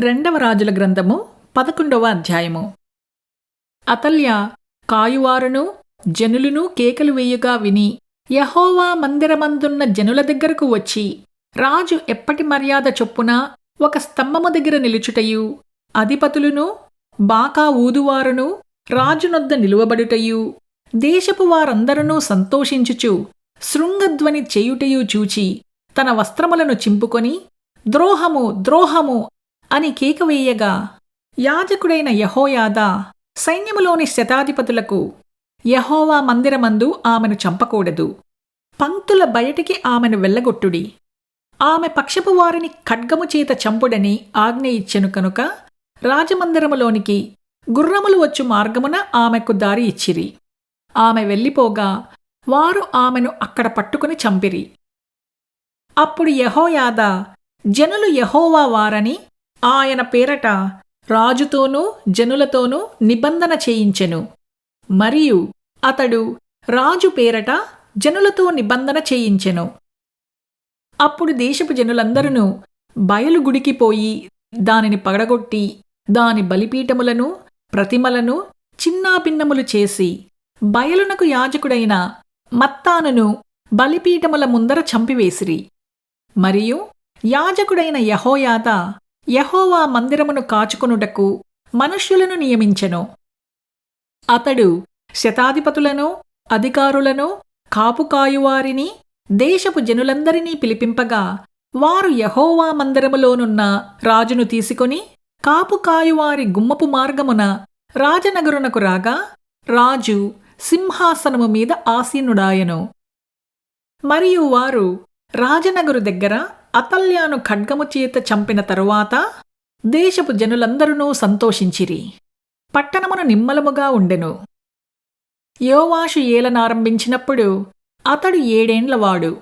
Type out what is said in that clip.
రెండవ రాజుల గ్రంథము 11వ అధ్యాయము. అతల్య కాయువారును జనులును కేకలు వేయుగా విని యెహోవా మందిరమందున్న జనుల దగ్గరకు వచ్చి, రాజు ఎప్పటి మర్యాద చొప్పున ఒక స్తంభము దగ్గర నిలుచుటయు, అధిపతులును బాకా ఊదువారును రాజునొద్ద నిలువబడుటయు, దేశపు వారందరూ సంతోషించుచు శృంగధ్వని చేయుటయు చూచి తన వస్త్రములను చింపుకొని, ద్రోహము ద్రోహము అని కేకవేయగా, యాజకుడైన యెహోయాదా సైన్యములోని శతాధిపతులకు, యెహోవా మందిరమందు ఆమెను చంపకూడదు, పంక్తుల బయటికి ఆమెను వెళ్ళగొట్టుడి, ఆమె పక్షపు వారిని ఖడ్గము చేత చంపుడని ఆజ్ఞ ఇచ్చెను కనుక రాజమందిరములోనికి గుర్రములు వచ్చు మార్గమున ఆమెకు దారి ఇచ్చిరి. ఆమె వెళ్ళిపోగా వారు ఆమెను అక్కడ పట్టుకుని చంపిరి. అప్పుడు యెహోయాదా జనులు యెహోవా వారని ఆయన పేరట రాజుతోనూ జనులతోనూ నిబంధన చేయించెను. మరియు అతడు రాజు పేరట జనులతో నిబంధన చేయించెను. అప్పుడు దేశపు జనులందరూ బయలు గుడికి పోయి దానిని పగడగొట్టి దాని బలిపీఠములను ప్రతిమలను చిన్నాభిన్నములు చేసి బయలునకు యాజకుడైన మత్తానును బలిపీఠముల ముందర చంపివేసిరి. మరియు యాజకుడైన యెహోయాదా యెహోవా మందిరమును కాచుకొనుటకు మనుష్యులను నియమించెను. అతడు శతాధిపతులను అధికారులను కాపుకాయువారిని దేశపు జనులందరినీ పిలిపింపగా, వారు యెహోవా మందిరములోనున్న రాజును తీసుకొని కాపుకాయువారి గుమ్మపు మార్గమున రాజనగరునకు రాగా, రాజు సింహాసనము మీద ఆసీనుడాయెను. మరియు వారు రాజనగరు దగ్గర అతల్యాను ఖడ్గము చేత చంపిన తరువాత దేశపు జనులందరూ సంతోషించిరి. పట్టణమును నిమ్మలముగా ఉండెను. యోవాషు ఏలనారంభించినప్పుడు అతడు 7 ఏండ్లవాడు.